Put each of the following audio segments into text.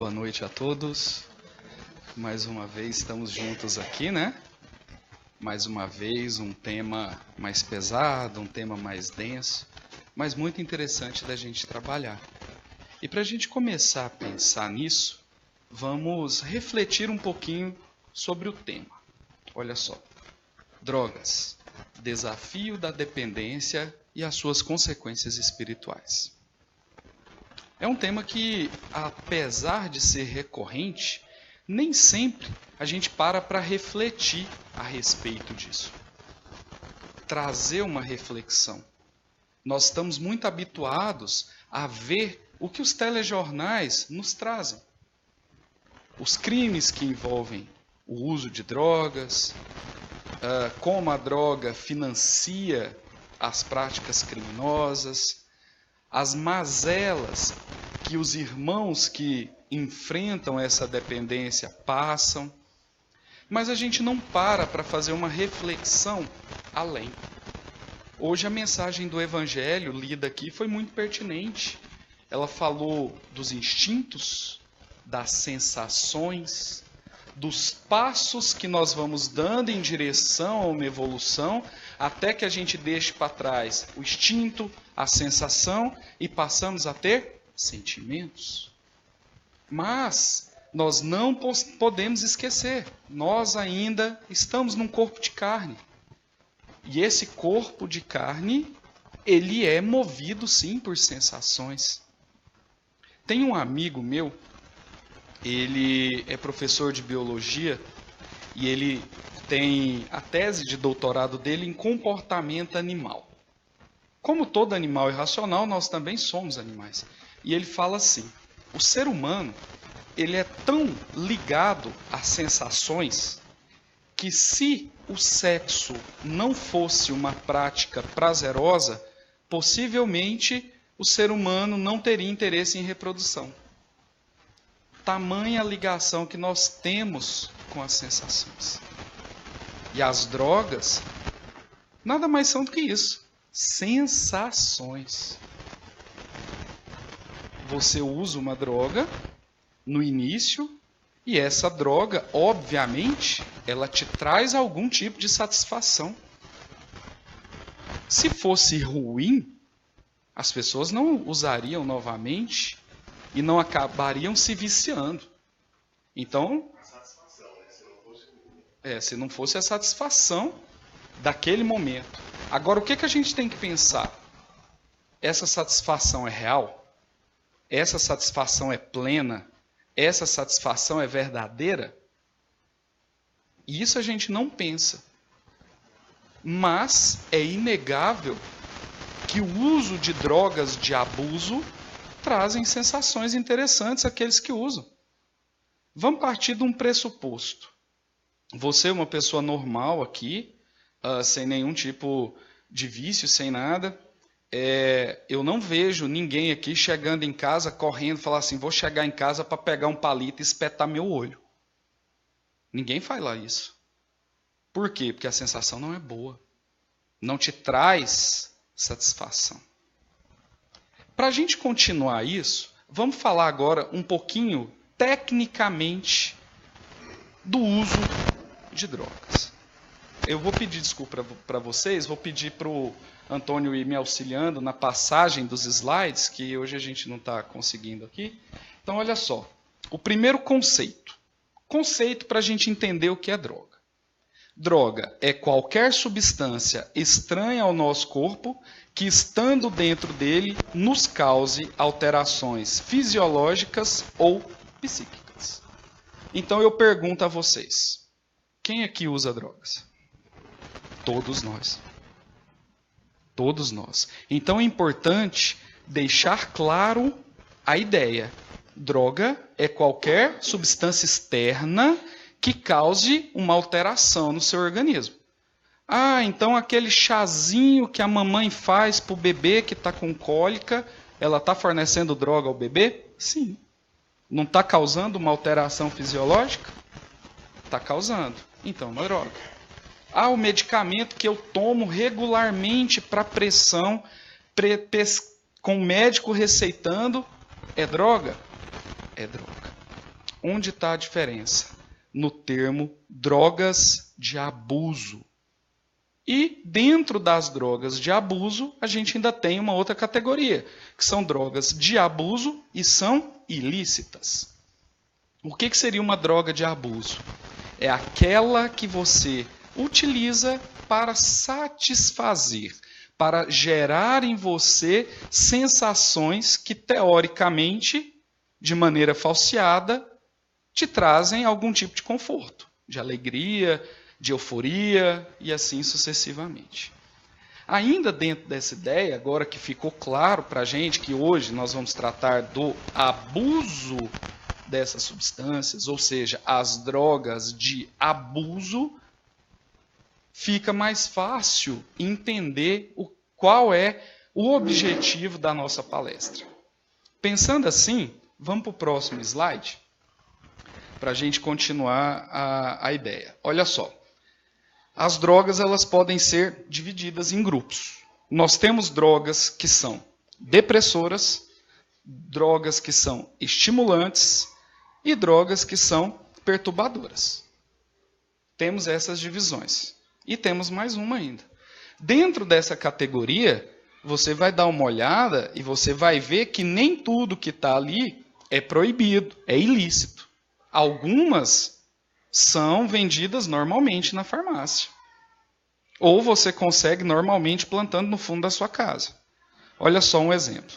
Boa noite a todos. Mais uma vez estamos juntos aqui, né? Mais uma vez um tema mais pesado, um tema mais denso, mas muito interessante da gente trabalhar. E para a gente começar a pensar nisso, vamos refletir um pouquinho sobre o tema. Olha só, drogas, desafio da dependência e as suas consequências espirituais. É um tema que, apesar de ser recorrente, nem sempre a gente para refletir a respeito disso. Trazer uma reflexão. Nós estamos muito habituados a ver o que os telejornais nos trazem. Os crimes que envolvem o uso de drogas, como a droga financia as práticas criminosas, as mazelas que os irmãos que enfrentam essa dependência passam, mas a gente não para fazer uma reflexão além. Hoje a mensagem do Evangelho lida aqui foi muito pertinente. Ela falou dos instintos, das sensações, dos passos que nós vamos dando em direção a uma evolução, até que a gente deixe para trás o instinto, a sensação e passamos a ter sentimentos. Mas nós não podemos esquecer, nós ainda estamos num corpo de carne. E esse corpo de carne, ele é movido sim por sensações. Tem um amigo meu, ele é professor de biologia e ele tem a tese de doutorado dele em comportamento animal. Como todo animal é racional, nós também somos animais. E ele fala assim, o ser humano, ele é tão ligado às sensações que se o sexo não fosse uma prática prazerosa, possivelmente o ser humano não teria interesse em reprodução. Tamanha ligação que nós temos com as sensações. E as drogas nada mais são do que isso. Sensações. Você usa uma droga no início e essa droga, obviamente, ela te traz algum tipo de satisfação. Se fosse ruim, as pessoas não usariam novamente e não acabariam se viciando. Então, se não fosse a satisfação daquele momento. Agora, o que a gente tem que pensar? Essa satisfação é real? Essa satisfação é plena? Essa satisfação é verdadeira? E isso a gente não pensa. Mas é inegável que o uso de drogas de abuso trazem sensações interessantes àqueles que usam. Vamos partir de um pressuposto. Você é uma pessoa normal aqui, sem nenhum tipo de vício, sem nada. Eu não vejo ninguém aqui chegando em casa, correndo, falar assim, vou chegar em casa para pegar um palito e espetar meu olho. Ninguém faz lá isso. Por quê? Porque a sensação não é boa. Não te traz satisfação. Para a gente continuar isso, vamos falar agora um pouquinho, tecnicamente, do uso de drogas. Eu vou pedir desculpa para vocês, vou pedir para o Antônio ir me auxiliando na passagem dos slides, que hoje a gente não está conseguindo aqui. Então, olha só. O primeiro conceito. Conceito para a gente entender o que é droga. Droga é qualquer substância estranha ao nosso corpo que, estando dentro dele, nos cause alterações fisiológicas ou psíquicas. Então, eu pergunto a vocês. Quem aqui usa drogas? Todos nós. Todos nós. Então é importante deixar claro a ideia. Droga é qualquer substância externa que cause uma alteração no seu organismo. Então aquele chazinho que a mamãe faz para o bebê que está com cólica, ela está fornecendo droga ao bebê? Sim. Não está causando uma alteração fisiológica? Está causando. Então não é droga. O medicamento que eu tomo regularmente para pressão, com o médico receitando, é droga? É droga. Onde está a diferença? No termo drogas de abuso. E dentro das drogas de abuso, a gente ainda tem uma outra categoria, que são drogas de abuso e são ilícitas. O que seria uma droga de abuso? É aquela que você utiliza para satisfazer, para gerar em você sensações que, teoricamente, de maneira falseada, te trazem algum tipo de conforto, de alegria, de euforia e assim sucessivamente. Ainda dentro dessa ideia, agora que ficou claro para a gente que hoje nós vamos tratar do abuso dessas substâncias, ou seja, as drogas de abuso, fica mais fácil entender qual é o objetivo da nossa palestra. Pensando assim, vamos para o próximo slide, para a gente continuar a ideia. Olha só. As drogas elas podem ser divididas em grupos. Nós temos drogas que são depressoras, drogas que são estimulantes e drogas que são perturbadoras. Temos essas divisões. E temos mais uma ainda. Dentro dessa categoria, você vai dar uma olhada e você vai ver que nem tudo que está ali é proibido, é ilícito. Algumas são vendidas normalmente na farmácia. Ou você consegue normalmente plantando no fundo da sua casa. Olha só um exemplo.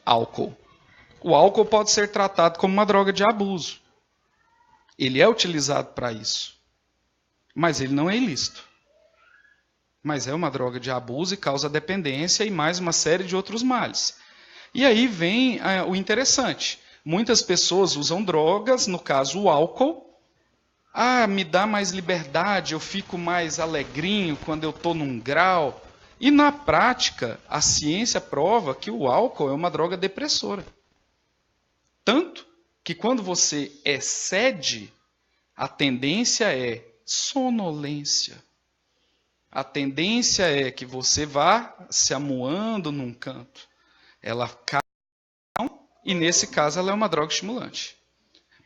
Álcool. O álcool pode ser tratado como uma droga de abuso. Ele é utilizado para isso. Mas ele não é ilícito. Mas é uma droga de abuso e causa dependência e mais uma série de outros males. E aí vem o interessante. Muitas pessoas usam drogas, no caso o álcool. Me dá mais liberdade, eu fico mais alegrinho quando eu estou num grau. E na prática, a ciência prova que o álcool é uma droga depressora. Tanto que quando você excede, a tendência é sonolência. A tendência é que você vá se amuando num canto. Ela cai, e nesse caso ela é uma droga estimulante.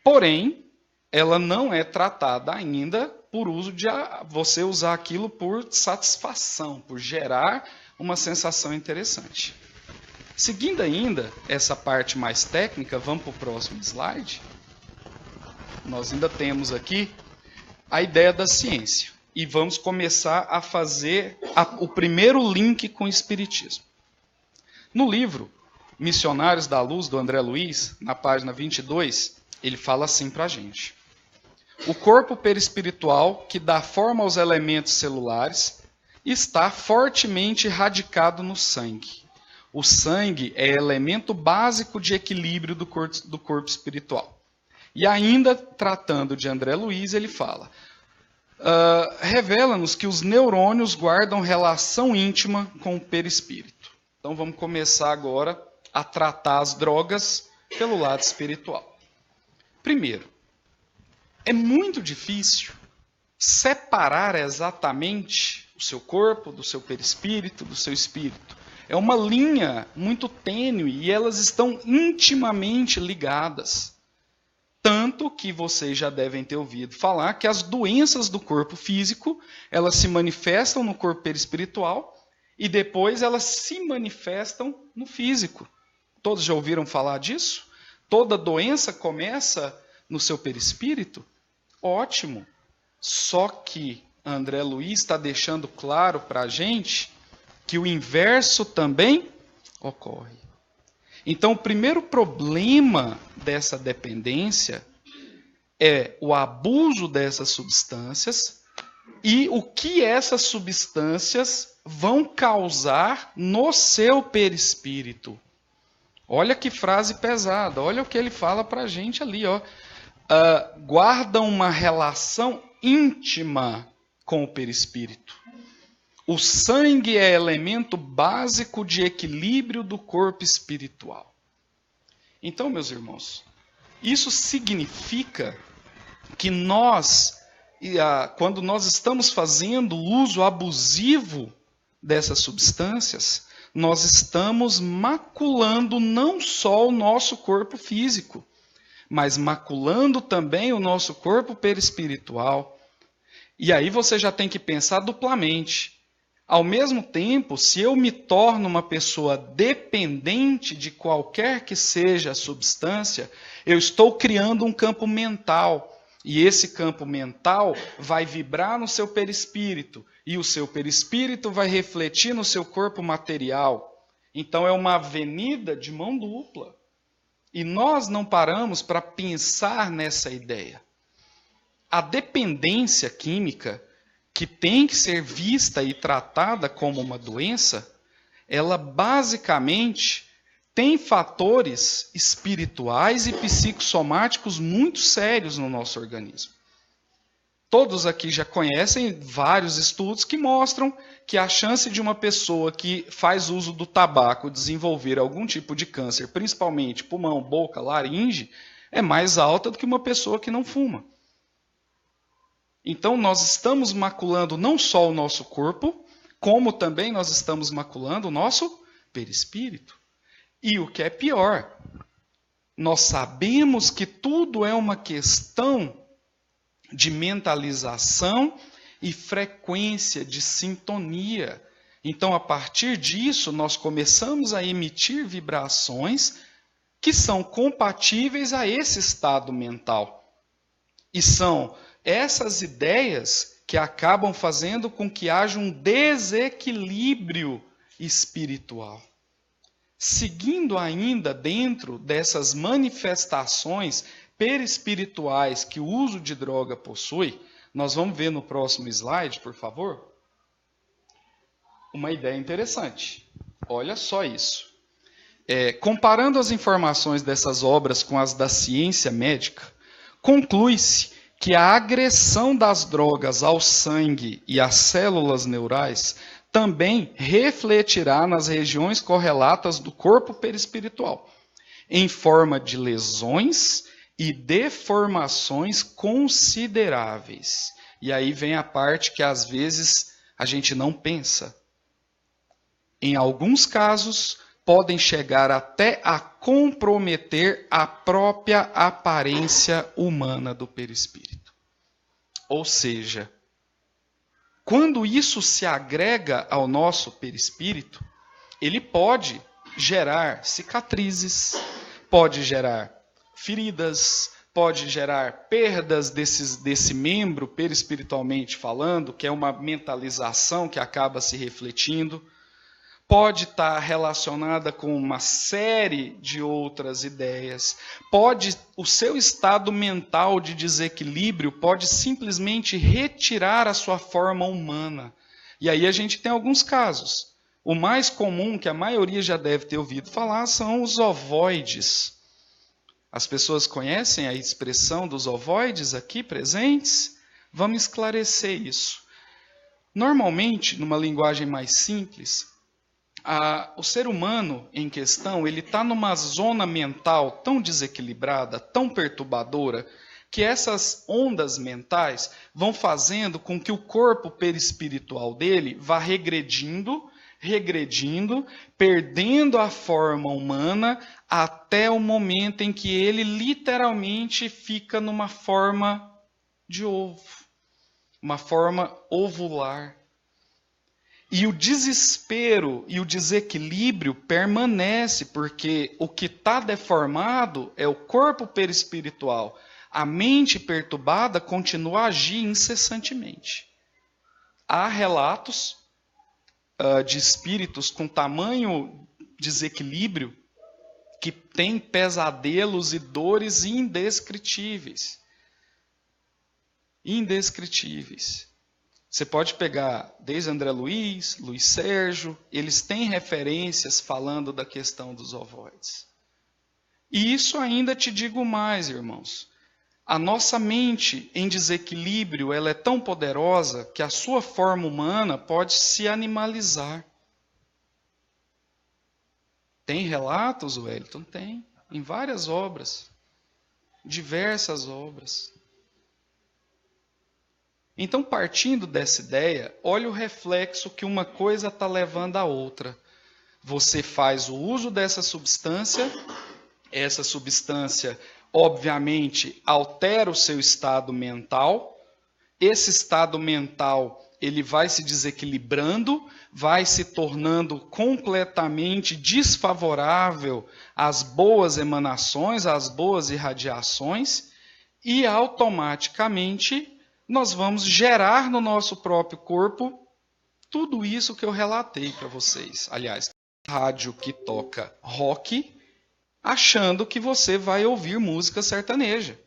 Porém, ela não é tratada ainda por uso de você usar aquilo por satisfação, por gerar uma sensação interessante. Seguindo ainda essa parte mais técnica, vamos para o próximo slide. Nós ainda temos aqui a ideia da ciência. E vamos começar a fazer o primeiro link com o Espiritismo. No livro Missionários da Luz, do André Luiz, na página 22, ele fala assim para a gente. O corpo perispiritual, que dá forma aos elementos celulares, está fortemente radicado no sangue. O sangue é elemento básico de equilíbrio do corpo espiritual. E ainda, tratando de André Luiz, ele fala... revela-nos que os neurônios guardam relação íntima com o perispírito. Então vamos começar agora a tratar as drogas pelo lado espiritual. Primeiro, é muito difícil separar exatamente o seu corpo do seu perispírito, do seu espírito. É uma linha muito tênue e elas estão intimamente ligadas. Tanto que vocês já devem ter ouvido falar que as doenças do corpo físico, elas se manifestam no corpo perispiritual e depois elas se manifestam no físico. Todos já ouviram falar disso? Toda doença começa no seu perispírito? Ótimo. Só que André Luiz está deixando claro para a gente que o inverso também ocorre. Então, o primeiro problema dessa dependência é o abuso dessas substâncias e o que essas substâncias vão causar no seu perispírito. Olha que frase pesada, olha o que ele fala para a gente ali. Guardam uma relação íntima com o perispírito. O sangue é elemento básico de equilíbrio do corpo espiritual. Então, meus irmãos, isso significa que nós, quando nós estamos fazendo uso abusivo dessas substâncias, nós estamos maculando não só o nosso corpo físico, mas maculando também o nosso corpo perispiritual. E aí você já tem que pensar duplamente. Ao mesmo tempo, se eu me torno uma pessoa dependente de qualquer que seja a substância, eu estou criando um campo mental. E esse campo mental vai vibrar no seu perispírito. E o seu perispírito vai refletir no seu corpo material. Então é uma avenida de mão dupla. E nós não paramos para pensar nessa ideia. A dependência química, que tem que ser vista e tratada como uma doença, ela basicamente tem fatores espirituais e psicossomáticos muito sérios no nosso organismo. Todos aqui já conhecem vários estudos que mostram que a chance de uma pessoa que faz uso do tabaco desenvolver algum tipo de câncer, principalmente pulmão, boca, laringe, é mais alta do que uma pessoa que não fuma. Então, nós estamos maculando não só o nosso corpo, como também nós estamos maculando o nosso perispírito. E o que é pior, nós sabemos que tudo é uma questão de mentalização e frequência de sintonia. Então, a partir disso, nós começamos a emitir vibrações que são compatíveis a esse estado mental. E são essas ideias que acabam fazendo com que haja um desequilíbrio espiritual. Seguindo ainda dentro dessas manifestações perispirituais que o uso de droga possui, nós vamos ver no próximo slide, por favor, uma ideia interessante. Olha só isso. Comparando as informações dessas obras com as da ciência médica, conclui-se que a agressão das drogas ao sangue e às células neurais também refletirá nas regiões correlatas do corpo perispiritual, em forma de lesões e deformações consideráveis. E aí vem a parte que às vezes a gente não pensa. Em alguns casos, podem chegar até a comprometer a própria aparência humana do perispírito. Ou seja, quando isso se agrega ao nosso perispírito, ele pode gerar cicatrizes, pode gerar feridas, pode gerar perdas desse membro perispiritualmente falando, que é uma mentalização que acaba se refletindo. Pode estar relacionada com uma série de outras ideias. O seu estado mental de desequilíbrio pode simplesmente retirar a sua forma humana. E aí a gente tem alguns casos. O mais comum, que a maioria já deve ter ouvido falar, são os ovoides. As pessoas conhecem a expressão dos ovoides aqui presentes? Vamos esclarecer isso. Normalmente, numa linguagem mais simples, o ser humano em questão, ele está numa zona mental tão desequilibrada, tão perturbadora, que essas ondas mentais vão fazendo com que o corpo perispiritual dele vá regredindo, perdendo a forma humana, até o momento em que ele literalmente fica numa forma de ovo, uma forma ovular. E o desespero e o desequilíbrio permanece, porque o que está deformado é o corpo perispiritual. A mente perturbada continua a agir incessantemente. Há relatos de espíritos com tamanho desequilíbrio que têm pesadelos e dores indescritíveis. Indescritíveis. Você pode pegar desde André Luiz, Luiz Sérgio, eles têm referências falando da questão dos ovoides. E isso ainda te digo mais, irmãos. A nossa mente em desequilíbrio, ela é tão poderosa que a sua forma humana pode se animalizar. Tem relatos, Wellington? Tem. Em várias obras. Diversas obras. Então, partindo dessa ideia, olha o reflexo que uma coisa está levando à outra. Você faz o uso dessa substância, essa substância obviamente, altera o seu estado mental. Esse estado mental, ele vai se desequilibrando, vai se tornando completamente desfavorável às boas emanações, às boas irradiações, e automaticamente nós vamos gerar no nosso próprio corpo tudo isso que eu relatei para vocês. Aliás, rádio que toca rock, achando que você vai ouvir música sertaneja.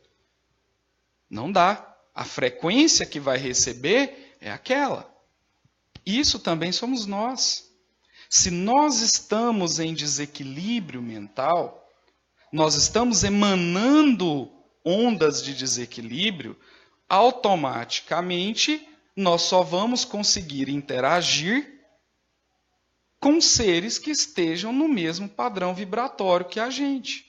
Não dá. A frequência que vai receber é aquela. Isso também somos nós. Se nós estamos em desequilíbrio mental, nós estamos emanando ondas de desequilíbrio, automaticamente nós só vamos conseguir interagir com seres que estejam no mesmo padrão vibratório que a gente.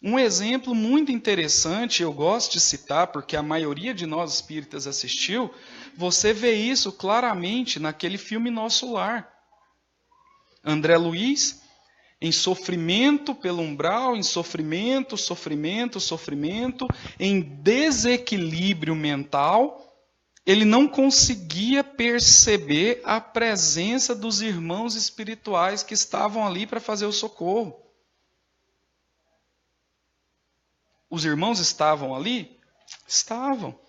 Um exemplo muito interessante, eu gosto de citar, porque a maioria de nós espíritas assistiu, você vê isso claramente naquele filme Nosso Lar. André Luiz, em sofrimento pelo umbral, em sofrimento, em desequilíbrio mental, ele não conseguia perceber a presença dos irmãos espirituais que estavam ali para fazer o socorro. Os irmãos estavam ali? Estavam.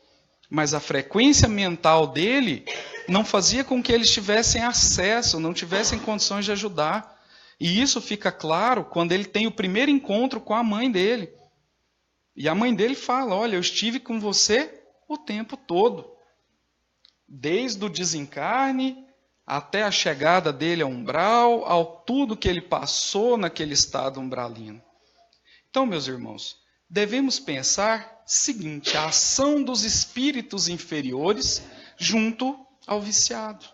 Mas a frequência mental dele não fazia com que eles tivessem acesso, não tivessem condições de ajudar. E isso fica claro quando ele tem o primeiro encontro com a mãe dele. E a mãe dele fala, olha, eu estive com você o tempo todo. Desde o desencarne até a chegada dele ao umbral, ao tudo que ele passou naquele estado umbralino. Então, meus irmãos, devemos pensar o seguinte, a ação dos espíritos inferiores junto ao viciado.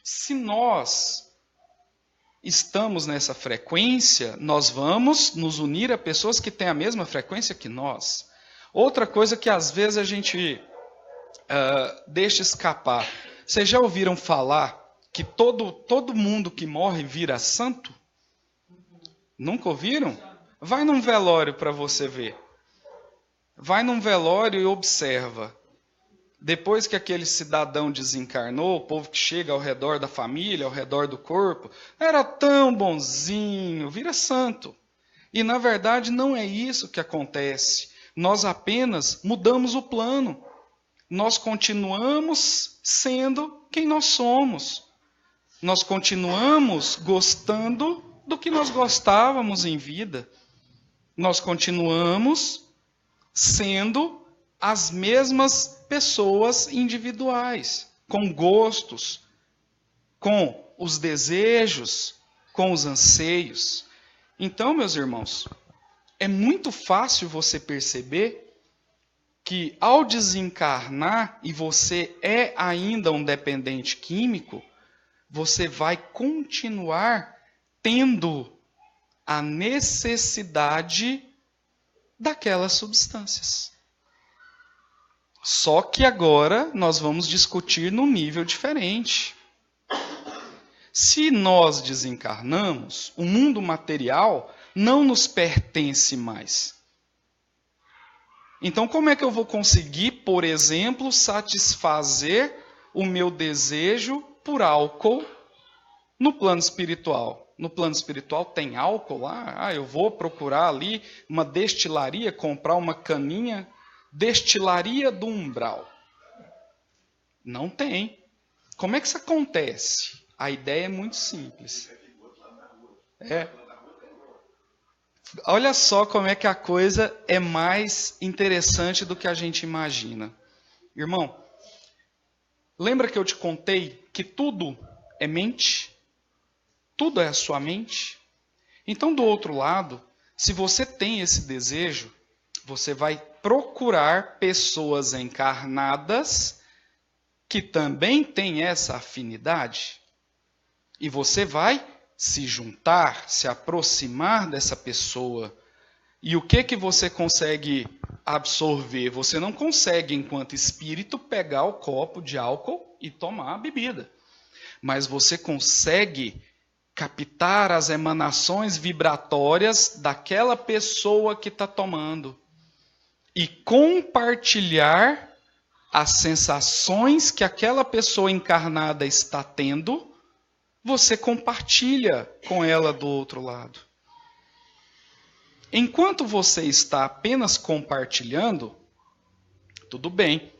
Se nós estamos nessa frequência, nós vamos nos unir a pessoas que têm a mesma frequência que nós. Outra coisa que às vezes a gente deixa escapar. Vocês já ouviram falar que todo mundo que morre vira santo? Nunca ouviram? Vai num velório para você ver. Vai num velório e observa. Depois que aquele cidadão desencarnou, o povo que chega ao redor da família, ao redor do corpo, era tão bonzinho, vira santo. E na verdade não é isso que acontece. Nós apenas mudamos o plano. Nós continuamos sendo quem nós somos. Nós continuamos gostando do que nós gostávamos em vida. Nós continuamos sendo as mesmas pessoas individuais, com gostos, com os desejos, com os anseios. Então, meus irmãos, é muito fácil você perceber que ao desencarnar, e você é ainda um dependente químico, você vai continuar tendo a necessidade daquelas substâncias. Só que agora nós vamos discutir num nível diferente. Se nós desencarnamos, o mundo material não nos pertence mais. Então, como é que eu vou conseguir, por exemplo, satisfazer o meu desejo por álcool no plano espiritual? No plano espiritual tem álcool lá? Eu vou procurar ali uma destilaria, comprar uma caninha, destilaria do umbral. Não tem. Como é que isso acontece? A ideia é muito simples. Olha só como é que a coisa é mais interessante do que a gente imagina. Irmão, lembra que eu te contei que tudo é mente? Tudo é a sua mente? Então, do outro lado, se você tem esse desejo, você vai procurar pessoas encarnadas que também têm essa afinidade. E você vai se juntar, se aproximar dessa pessoa. E o que você consegue absorver? Você não consegue, enquanto espírito, pegar o copo de álcool e tomar a bebida. Mas você consegue captar as emanações vibratórias daquela pessoa que está tomando e compartilhar as sensações que aquela pessoa encarnada está tendo, você compartilha com ela do outro lado. Enquanto você está apenas compartilhando, tudo bem.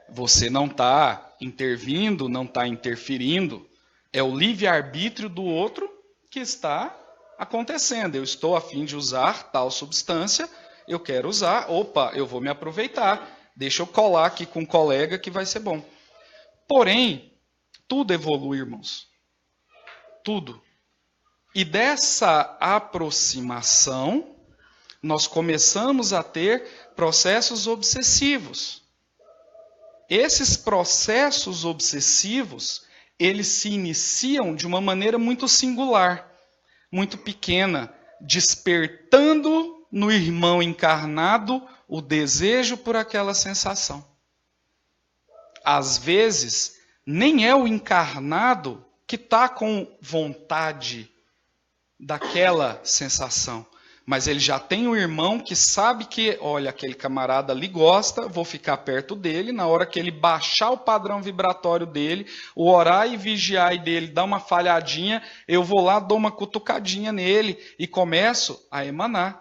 Você não está intervindo, não está interferindo. É o livre-arbítrio do outro que está acontecendo. Eu estou a fim de usar tal substância, eu quero usar, opa, eu vou me aproveitar. Deixa eu colar aqui com um colega que vai ser bom. Porém, tudo evolui, irmãos. Tudo. E dessa aproximação, nós começamos a ter processos obsessivos. Esses processos obsessivos, eles se iniciam de uma maneira muito singular, muito pequena, despertando no irmão encarnado o desejo por aquela sensação. Às vezes, nem é o encarnado que está com vontade daquela sensação, mas ele já tem um irmão que sabe que, olha, aquele camarada ali gosta, vou ficar perto dele, na hora que ele baixar o padrão vibratório dele, o orar e vigiar dele dá uma falhadinha, eu vou lá, dou uma cutucadinha nele e começo a emanar.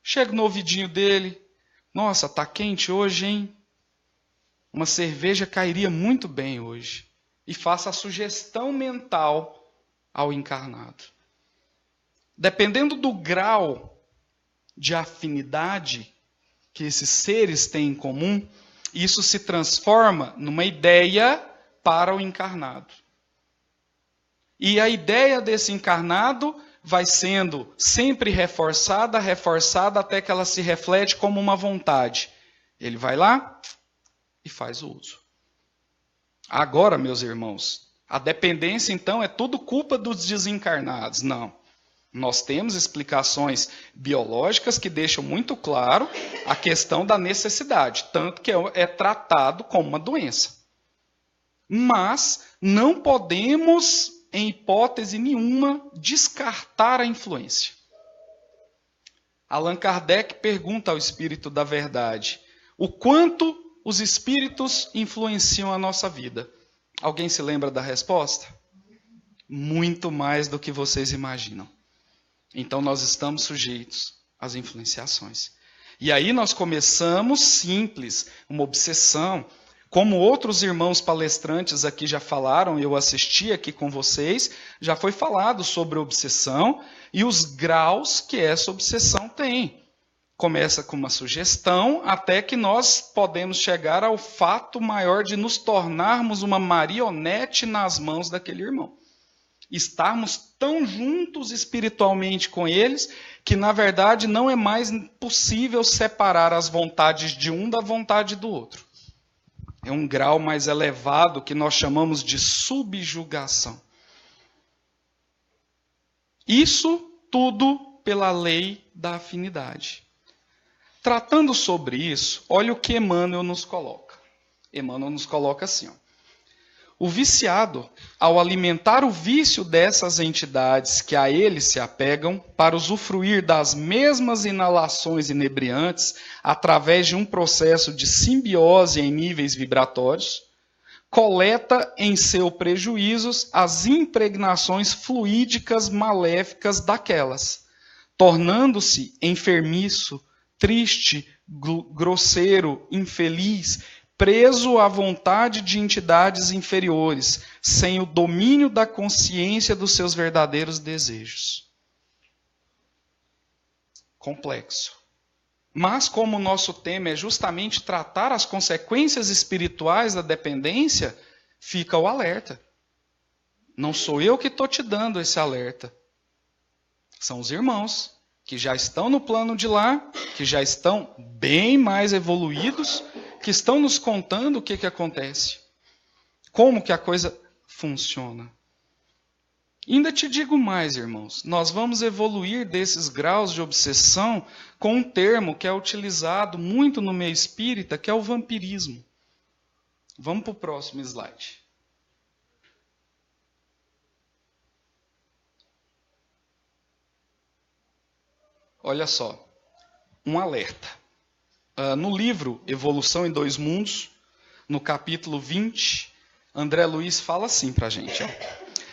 Chego no ouvidinho dele, nossa, tá quente hoje, hein? Uma cerveja cairia muito bem hoje. E faço a sugestão mental ao encarnado. Dependendo do grau de afinidade que esses seres têm em comum, isso se transforma numa ideia para o encarnado. E a ideia desse encarnado vai sendo sempre reforçada, até que ela se reflete como uma vontade. Ele vai lá e faz o uso. Agora, meus irmãos, a dependência então é tudo culpa dos desencarnados. Não. Nós temos explicações biológicas que deixam muito claro a questão da necessidade, tanto que é tratado como uma doença. Mas não podemos, em hipótese nenhuma, descartar a influência. Allan Kardec pergunta ao Espírito da Verdade o quanto os espíritos influenciam a nossa vida. Alguém se lembra da resposta? Muito mais do que vocês imaginam. Então nós estamos sujeitos às influenciações. E aí nós começamos simples, uma obsessão. Como outros irmãos palestrantes aqui já falaram, eu assisti aqui com vocês, já foi falado sobre obsessão e os graus que essa obsessão tem. Começa com uma sugestão, até que nós podemos chegar ao fato maior de nos tornarmos uma marionete nas mãos daquele irmão. Estarmos tão juntos espiritualmente com eles, que na verdade não é mais possível separar as vontades de um da vontade do outro. É um grau mais elevado que nós chamamos de subjugação. Isso tudo pela lei da afinidade. Tratando sobre isso, olha o que Emmanuel nos coloca. Emmanuel nos coloca assim, ó. O viciado, ao alimentar o vício dessas entidades que a ele se apegam, para usufruir das mesmas inalações inebriantes, através de um processo de simbiose em níveis vibratórios, coleta em seu prejuízos as impregnações fluídicas maléficas daquelas, tornando-se enfermiço, triste, grosseiro, infeliz, preso à vontade de entidades inferiores, sem o domínio da consciência dos seus verdadeiros desejos. Complexo. Mas como o nosso tema é justamente tratar as consequências espirituais da dependência, fica o alerta. Não sou eu que estou te dando esse alerta. São os irmãos que já estão no plano de lá, que já estão bem mais evoluídos, que estão nos contando o que acontece. Como que a coisa funciona. Ainda te digo mais, irmãos. Nós vamos evoluir desses graus de obsessão com um termo que é utilizado muito no meio espírita, que é o vampirismo. Vamos para o próximo slide. olha só, um alerta. No livro Evolução em Dois Mundos, no capítulo 20, André Luiz fala assim para a gente. Ó.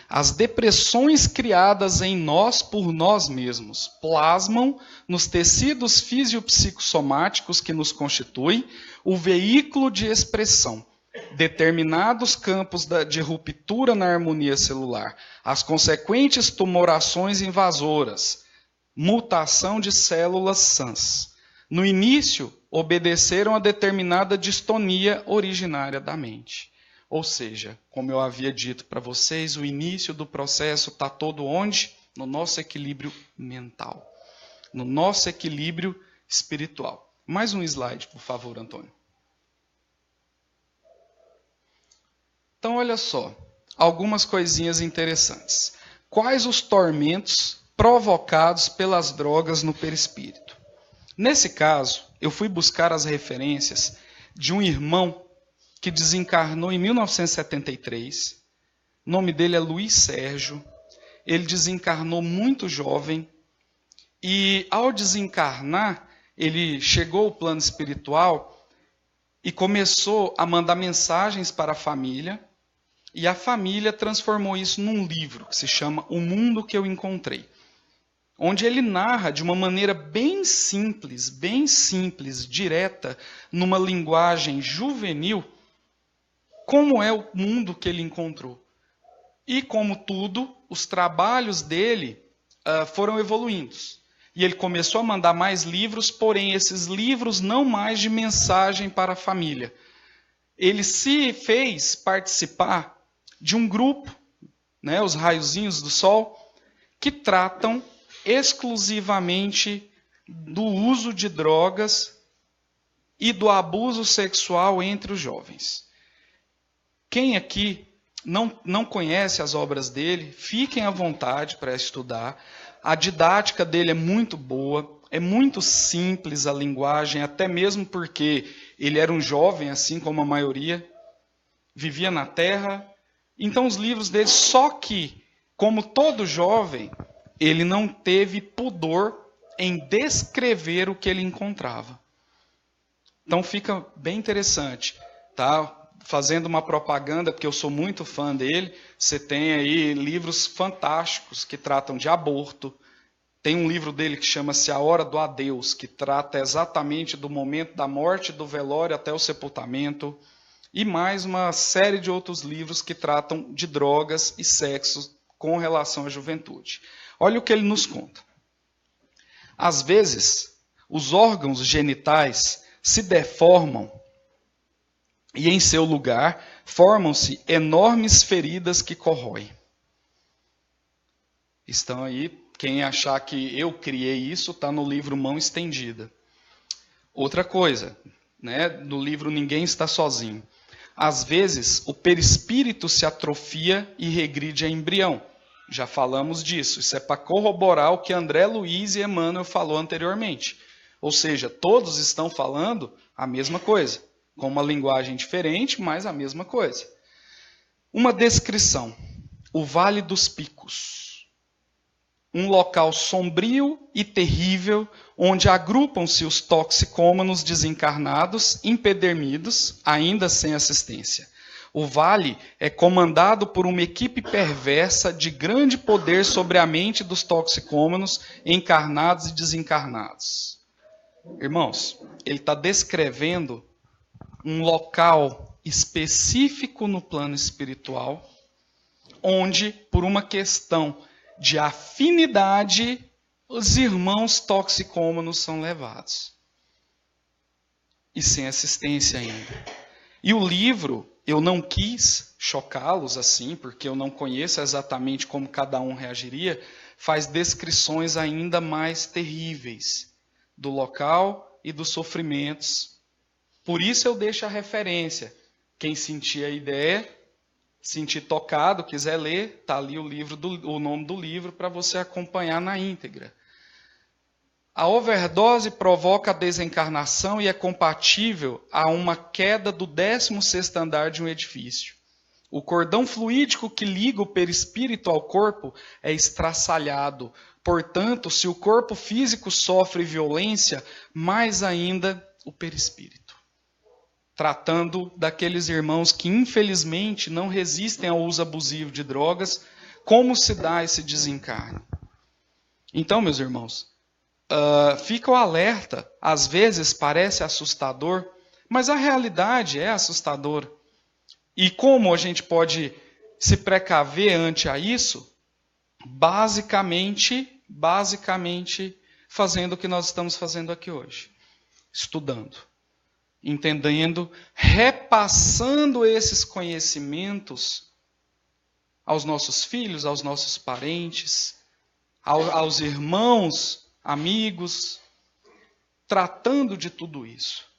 As depressões criadas em nós por nós mesmos plasmam nos tecidos fisiopsicossomáticos que nos constituem o veículo de expressão. Determinados campos de ruptura na harmonia celular, as consequentes tumorações invasoras, mutação de células sãs. No início, obedeceram a determinada distonia originária da mente. Ou seja, como eu havia dito para vocês, o início do processo está todo onde? No nosso equilíbrio mental, no nosso equilíbrio espiritual. Mais um slide, por favor, Antônio. Então, olha só, algumas coisinhas interessantes. Quais os tormentos provocados pelas drogas no perispírito? Nesse caso, eu fui buscar as referências de um irmão que desencarnou em 1973. O nome dele é Luiz Sérgio. Ele desencarnou muito jovem. E ao desencarnar, ele chegou ao plano espiritual e começou a mandar mensagens para a família. E a família transformou isso num livro que se chama O Mundo que Eu Encontrei. Onde ele narra de uma maneira bem simples, direta, numa linguagem juvenil, como é o mundo que ele encontrou. E como tudo, os trabalhos dele foram evoluindo. E ele começou a mandar mais livros, porém esses livros não mais de mensagem para a família. Ele se fez participar de um grupo, né, os Raiozinhos do Sol, que tratam exclusivamente do uso de drogas e do abuso sexual entre os jovens. Quem aqui não conhece as obras dele, fiquem à vontade para estudar. A didática dele é muito boa, é muito simples a linguagem, até mesmo porque ele era um jovem, assim como a maioria, vivia na Terra. Então os livros dele, só que, como todo jovem, ele não teve pudor em descrever o que ele encontrava. Então fica bem interessante, tá? Fazendo uma propaganda, porque eu sou muito fã dele, você tem aí livros fantásticos que tratam de aborto. Tem um livro dele que chama-se A Hora do Adeus, que trata exatamente do momento da morte, do velório até o sepultamento. E mais uma série de outros livros que tratam de drogas e sexo com relação à juventude. Olha o que ele nos conta. Às vezes, os órgãos genitais se deformam e, em seu lugar, formam-se enormes feridas que corroem. Estão aí, quem achar que eu criei isso, está no livro Mão Estendida. Outra coisa, né, no livro Ninguém Está Sozinho. Às vezes, o perispírito se atrofia e regride a embrião. Já falamos disso. Isso é para corroborar o que André Luiz e Emmanuel falou anteriormente. Ou seja, todos estão falando a mesma coisa, com uma linguagem diferente, mas a mesma coisa. Uma descrição. O Vale dos Picos. Um local sombrio e terrível, onde agrupam-se os toxicômanos desencarnados, empedernidos, ainda sem assistência. O vale é comandado por uma equipe perversa de grande poder sobre a mente dos toxicômanos, encarnados e desencarnados. Irmãos, ele está descrevendo um local específico no plano espiritual, onde, por uma questão de afinidade, os irmãos toxicômanos são levados. E sem assistência ainda. E o livro, eu não quis chocá-los assim, porque eu não conheço exatamente como cada um reagiria, faz descrições ainda mais terríveis do local e dos sofrimentos. Por isso eu deixo a referência. Quem sentir a ideia, sentir tocado, quiser ler, está ali o nome do livro para você acompanhar na íntegra. A overdose provoca a desencarnação e é compatível a uma queda do 16º andar de um edifício. O cordão fluídico que liga o perispírito ao corpo é estraçalhado. Portanto, se o corpo físico sofre violência, mais ainda o perispírito. Tratando daqueles irmãos que infelizmente não resistem ao uso abusivo de drogas, como se dá esse desencarne? Então, meus irmãos, fica o alerta. Às vezes parece assustador, mas a realidade é assustadora. E como a gente pode se precaver ante a isso? Basicamente fazendo o que nós estamos fazendo aqui hoje. Estudando, entendendo, repassando esses conhecimentos aos nossos filhos, aos nossos parentes, aos irmãos, amigos, tratando de tudo isso.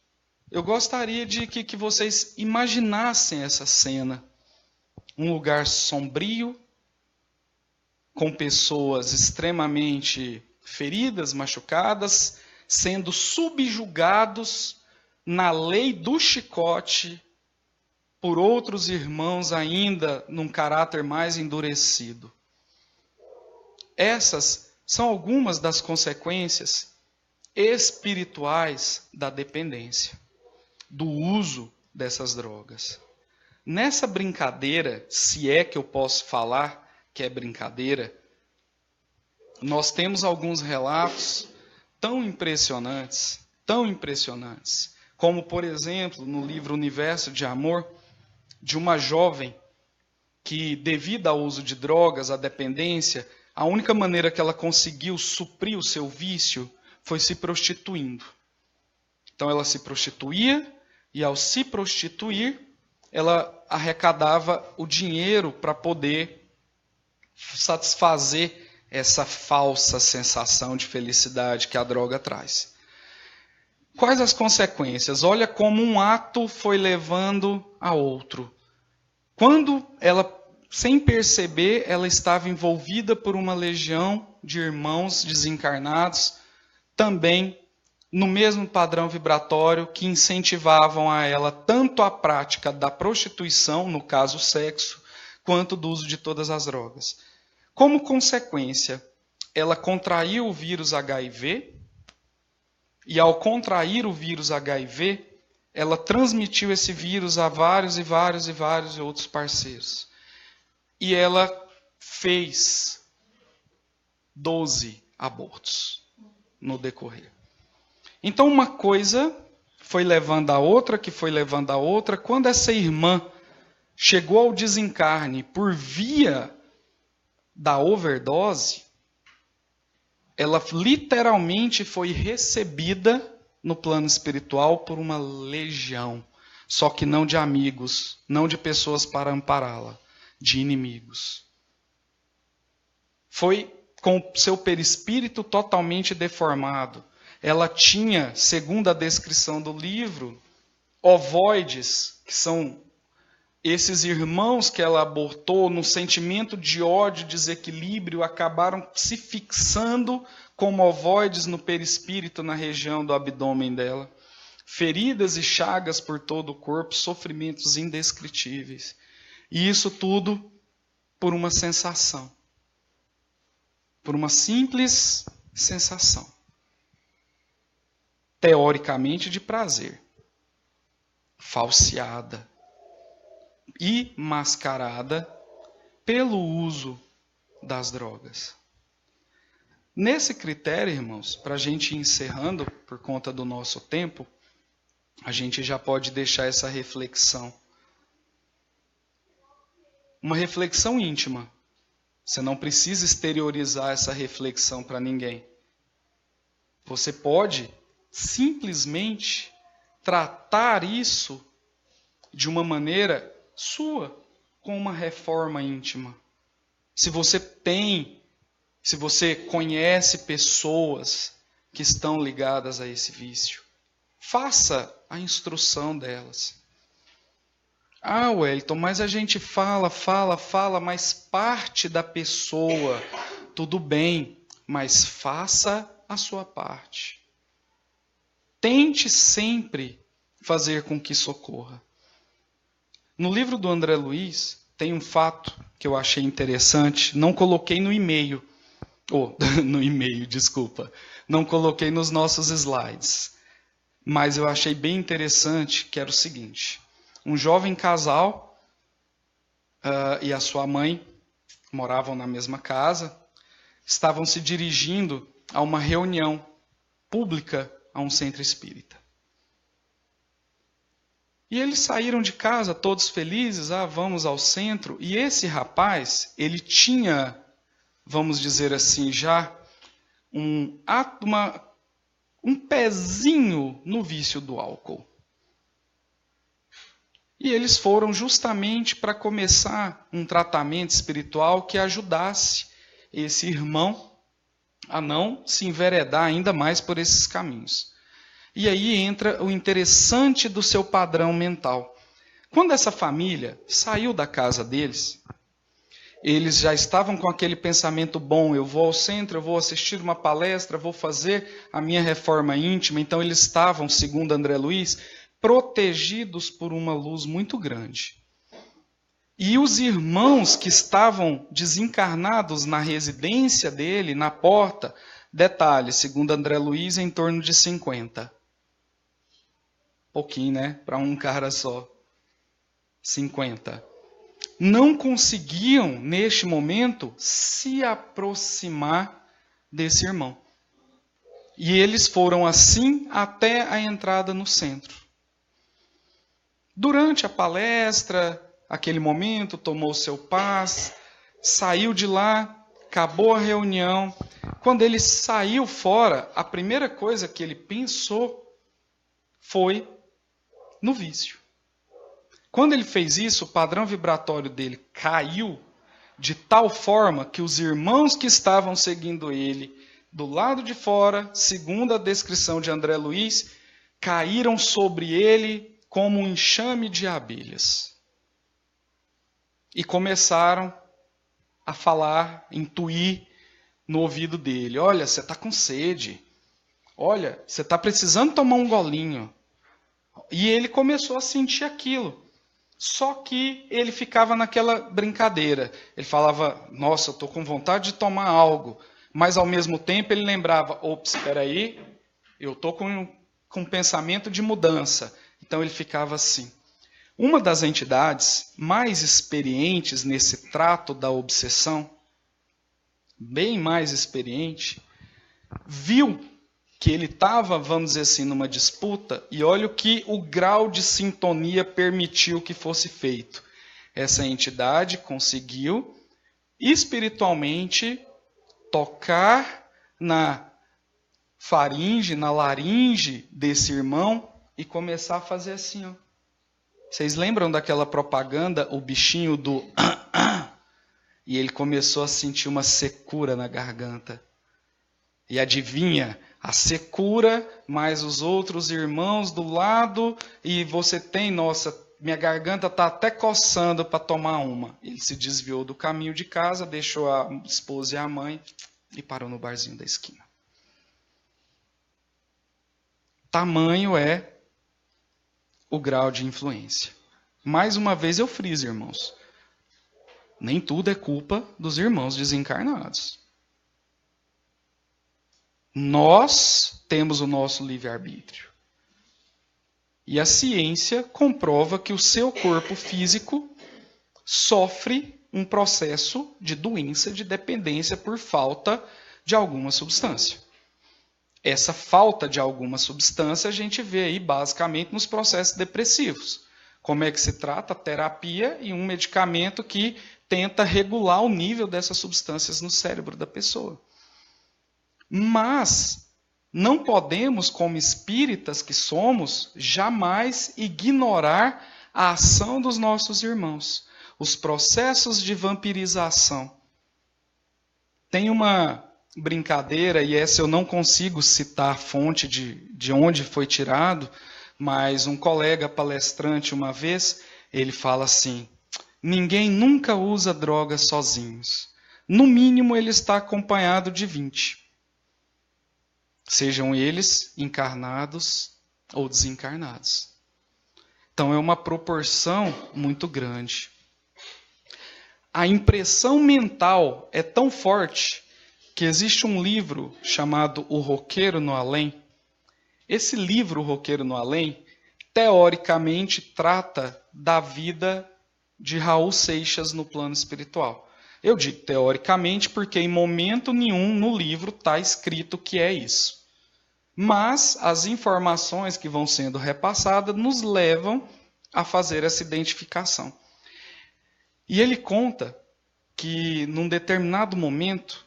Eu gostaria de que vocês imaginassem essa cena. Um lugar sombrio, com pessoas extremamente feridas, machucadas, sendo subjugados na lei do chicote por outros irmãos ainda num caráter mais endurecido. Essas são algumas das consequências espirituais da dependência, do uso dessas drogas. Nessa brincadeira, se é que eu posso falar que é brincadeira, nós temos alguns relatos tão impressionantes, como, por exemplo, no livro Universo de Amor, de uma jovem que, devido ao uso de drogas, à dependência, a única maneira que ela conseguiu suprir o seu vício foi se prostituindo. Então ela se prostituía e, ao se prostituir, ela arrecadava o dinheiro para poder satisfazer essa falsa sensação de felicidade que a droga traz. Quais as consequências? Olha como um ato foi levando a outro. Quando ela, sem perceber, ela estava envolvida por uma legião de irmãos desencarnados, também no mesmo padrão vibratório, que incentivavam a ela tanto a prática da prostituição, no caso o sexo, quanto do uso de todas as drogas. Como consequência, ela contraiu o vírus HIV, e ao contrair o vírus HIV, ela transmitiu esse vírus a vários outros parceiros. E ela fez 12 abortos no decorrer. Então uma coisa foi levando a outra, que foi levando a outra. Quando essa irmã chegou ao desencarne por via da overdose, ela literalmente foi recebida no plano espiritual por uma legião, só que não de amigos, não de pessoas para ampará-la, de inimigos. Foi com seu perispírito totalmente deformado. Ela tinha, segundo a descrição do livro, ovoides, que são esses irmãos que ela abortou, no sentimento de ódio, desequilíbrio, acabaram se fixando como ovoides no perispírito, na região do abdômen dela. Feridas e chagas por todo o corpo, sofrimentos indescritíveis. E isso tudo por uma sensação. Por uma simples sensação. Teoricamente de prazer. Falseada e mascarada pelo uso das drogas. Nesse critério, irmãos, para a gente ir encerrando, por conta do nosso tempo, a gente já pode deixar essa reflexão. Uma reflexão íntima. Você não precisa exteriorizar essa reflexão para ninguém. Você pode simplesmente tratar isso de uma maneira sua, com uma reforma íntima. Se você conhece pessoas que estão ligadas a esse vício, faça a instrução delas. Ah, Wellington, mas a gente fala, mas parte da pessoa, tudo bem, mas faça a sua parte. Tente sempre fazer com que socorra. No livro do André Luiz, tem um fato que eu achei interessante, não coloquei no e-mail, desculpa, não coloquei nos nossos slides, mas eu achei bem interessante, que era o seguinte: um jovem casal e a sua mãe moravam na mesma casa, estavam se dirigindo a uma reunião pública a um centro espírita. E eles saíram de casa todos felizes, vamos ao centro. E esse rapaz, ele tinha, vamos dizer assim, já um pezinho no vício do álcool. E eles foram justamente para começar um tratamento espiritual que ajudasse esse irmão a não se enveredar ainda mais por esses caminhos. E aí entra o interessante do seu padrão mental. Quando essa família saiu da casa deles, eles já estavam com aquele pensamento bom: eu vou ao centro, eu vou assistir uma palestra, vou fazer a minha reforma íntima. Então eles estavam, segundo André Luiz, protegidos por uma luz muito grande. E os irmãos que estavam desencarnados na residência dele, na porta, detalhe, segundo André Luiz, em torno de 50. Pouquinho, né? Para um cara só. 50. Não conseguiam, neste momento, se aproximar desse irmão. E eles foram assim até a entrada no centro. Durante a palestra, aquele momento, tomou seu paz, saiu de lá, acabou a reunião. Quando ele saiu fora, a primeira coisa que ele pensou foi no vício. Quando ele fez isso, o padrão vibratório dele caiu de tal forma que os irmãos que estavam seguindo ele do lado de fora, segundo a descrição de André Luiz, caíram sobre ele como um enxame de abelhas. E começaram a falar, intuir no ouvido dele: olha, você está com sede. Olha, você está precisando tomar um golinho. E ele começou a sentir aquilo. Só que ele ficava naquela brincadeira. Ele falava: nossa, eu estou com vontade de tomar algo. Mas ao mesmo tempo ele lembrava: ops, espera aí, eu estou com um pensamento de mudança. Então ele ficava assim. Uma das entidades mais experientes nesse trato da obsessão, bem mais experiente, viu que ele estava, vamos dizer assim, numa disputa, e olha o que o grau de sintonia permitiu que fosse feito. Essa entidade conseguiu espiritualmente tocar na faringe, na laringe desse irmão e começar a fazer assim, ó. Vocês lembram daquela propaganda, o bichinho do... E ele começou a sentir uma secura na garganta. E adivinha, a secura, mais os outros irmãos do lado, e você tem, nossa, minha garganta está até coçando para tomar uma. Ele se desviou do caminho de casa, deixou a esposa e a mãe e parou no barzinho da esquina. Tamanho é o grau de influência. Mais uma vez eu friso, irmãos. Nem tudo é culpa dos irmãos desencarnados. Nós temos o nosso livre-arbítrio. E a ciência comprova que o seu corpo físico sofre um processo de doença, de dependência por falta de alguma substância. Essa falta de alguma substância a gente vê aí basicamente nos processos depressivos. Como é que se trata? Terapia e um medicamento que tenta regular o nível dessas substâncias no cérebro da pessoa. Mas não podemos, como espíritas que somos, jamais ignorar a ação dos nossos irmãos. Os processos de vampirização. Tem uma brincadeira, e essa eu não consigo citar a fonte de onde foi tirado, mas um colega palestrante uma vez, ele fala assim: ninguém nunca usa drogas sozinhos. No mínimo ele está acompanhado de 20. Sejam eles encarnados ou desencarnados. Então é uma proporção muito grande. a impressão mental é tão forte que existe um livro chamado O Roqueiro no Além. Esse livro, O Roqueiro no Além, teoricamente trata da vida de Raul Seixas no plano espiritual. Eu digo teoricamente porque em momento nenhum no livro está escrito que é isso. Mas as informações que vão sendo repassadas nos levam a fazer essa identificação. E ele conta que num determinado momento,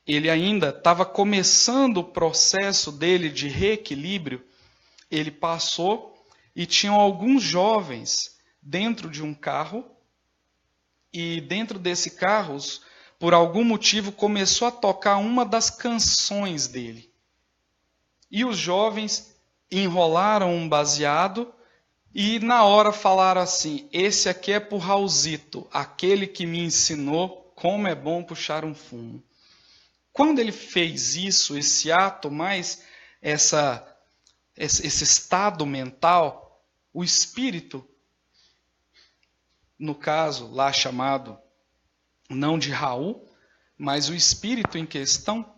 ele ainda estava começando o processo dele de reequilíbrio, ele passou e tinham alguns jovens dentro de um carro, e dentro desse carro, por algum motivo, começou a tocar uma das canções dele. E os jovens enrolaram um baseado e na hora falaram assim: esse aqui é pro Raulzito, aquele que me ensinou como é bom puxar um fumo. Quando ele fez isso, esse ato, mais esse estado mental, o espírito, no caso lá chamado não de Raul, mas o espírito em questão,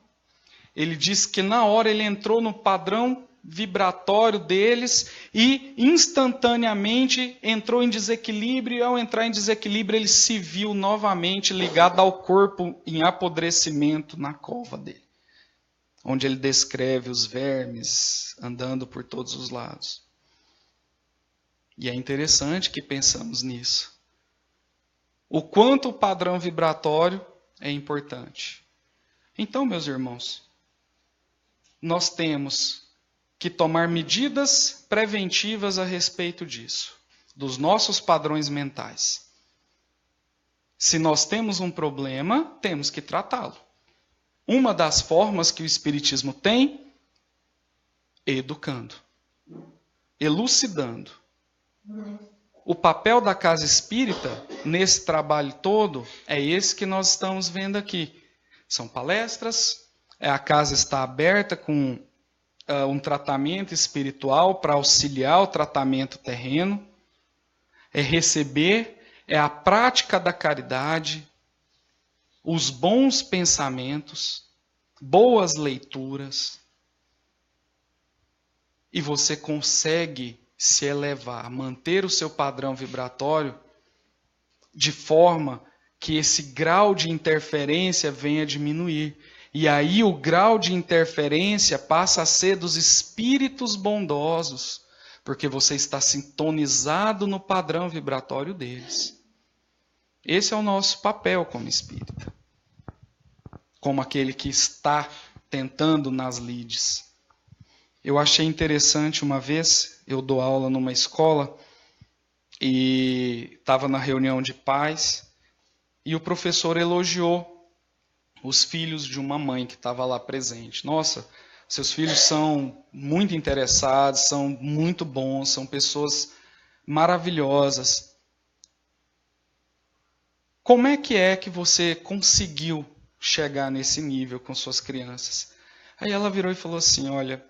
ele diz que na hora ele entrou no padrão vibratório deles e instantaneamente entrou em desequilíbrio, e ao entrar em desequilíbrio ele se viu novamente ligado ao corpo em apodrecimento na cova dele, onde ele descreve os vermes andando por todos os lados. E é interessante que pensamos nisso. O quanto o padrão vibratório é importante. Então, meus irmãos, nós temos que tomar medidas preventivas a respeito disso, dos nossos padrões mentais. Se nós temos um problema, temos que tratá-lo. Uma das formas que o Espiritismo tem, educando, elucidando. O papel da casa espírita, nesse trabalho todo, é esse que nós estamos vendo aqui. São palestras, a casa está aberta com um tratamento espiritual para auxiliar o tratamento terreno, é receber, é a prática da caridade, os bons pensamentos, boas leituras, e você consegue se elevar, manter o seu padrão vibratório de forma que esse grau de interferência venha a diminuir. E aí o grau de interferência passa a ser dos espíritos bondosos, porque você está sintonizado no padrão vibratório deles. Esse é o nosso papel como espírita, como aquele que está tentando nas lides. Eu achei interessante uma vez, eu dou aula numa escola e estava na reunião de pais e o professor elogiou os filhos de uma mãe que estava lá presente. Nossa, seus filhos são muito interessados, são muito bons, são pessoas maravilhosas. Como é que você conseguiu chegar nesse nível com suas crianças? Aí ela virou e falou assim: olha,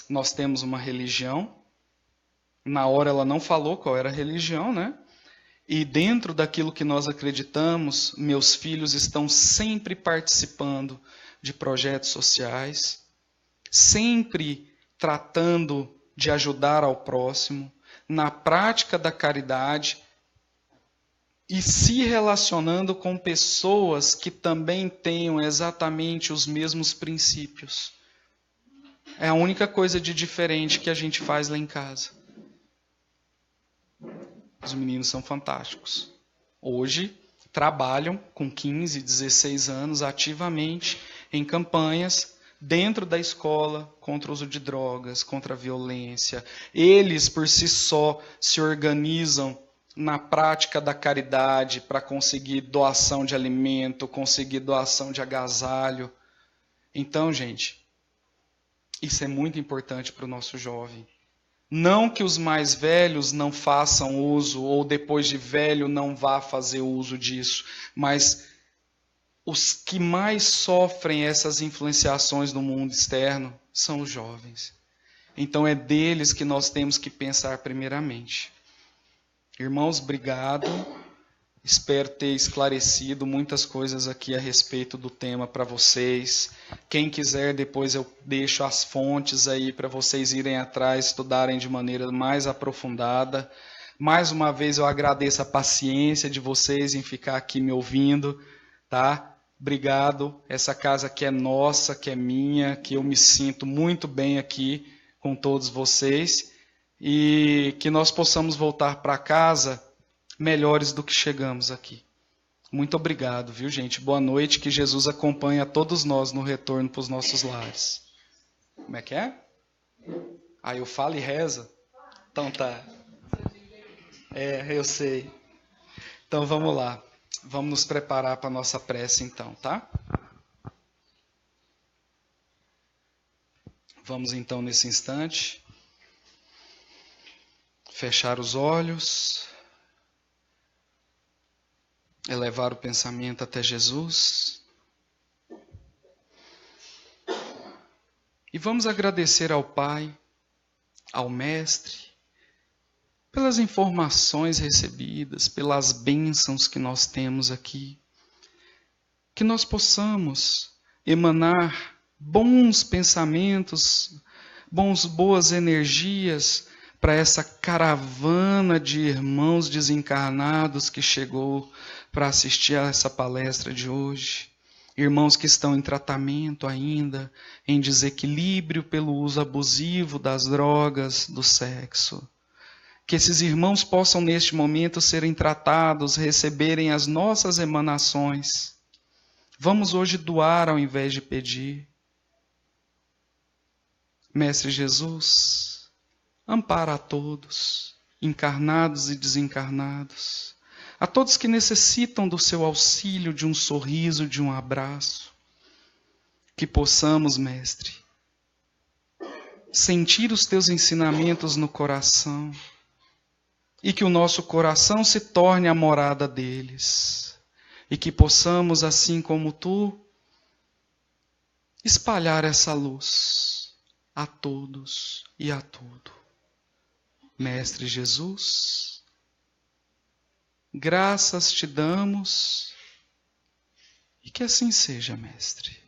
nós temos uma religião. Na hora ela não falou qual era a religião, né? E dentro daquilo que nós acreditamos, meus filhos estão sempre participando de projetos sociais, sempre tratando de ajudar ao próximo, na prática da caridade e se relacionando com pessoas que também tenham exatamente os mesmos princípios. É a única coisa de diferente que a gente faz lá em casa. Os meninos são fantásticos. Hoje trabalham com 15, 16 anos ativamente em campanhas dentro da escola contra o uso de drogas, contra a violência. Eles, por si só, se organizam na prática da caridade para conseguir doação de alimento, conseguir doação de agasalho. Então, gente, isso é muito importante para o nosso jovem. Não que os mais velhos não façam uso, ou depois de velho não vá fazer uso disso, mas os que mais sofrem essas influenciações no mundo externo são os jovens. Então é deles que nós temos que pensar primeiramente. Irmãos, obrigado. Espero ter esclarecido muitas coisas aqui a respeito do tema para vocês. Quem quiser, depois eu deixo as fontes aí para vocês irem atrás, estudarem de maneira mais aprofundada. Mais uma vez eu agradeço a paciência de vocês em ficar aqui me ouvindo, tá? Obrigado. Essa casa aqui é nossa, que é minha, que eu me sinto muito bem aqui com todos vocês e que nós possamos voltar para casa melhores do que chegamos aqui. Muito obrigado, viu, gente? Boa noite, que Jesus acompanhe a todos nós no retorno para os nossos lares. Como é que é? Aí eu falo e reza? Então tá. Eu sei. Então vamos lá. Vamos nos preparar para a nossa prece então, tá? Vamos então nesse instante fechar os olhos, elevar o pensamento até Jesus e vamos agradecer ao Pai, ao Mestre, pelas informações recebidas, pelas bênçãos que nós temos aqui. Que nós possamos emanar bons pensamentos, boas energias para essa caravana de irmãos desencarnados que chegou para assistir a essa palestra de hoje. Irmãos que estão em tratamento ainda, em desequilíbrio pelo uso abusivo das drogas, do sexo. Que esses irmãos possam neste momento serem tratados, receberem as nossas emanações. Vamos hoje doar ao invés de pedir. Mestre Jesus, ampara a todos, encarnados e desencarnados, a todos que necessitam do seu auxílio, de um sorriso, de um abraço. Que possamos, Mestre, sentir os teus ensinamentos no coração, e que o nosso coração se torne a morada deles. E que possamos, assim como tu, espalhar essa luz a todos e a tudo. Mestre Jesus, graças te damos e que assim seja, Mestre.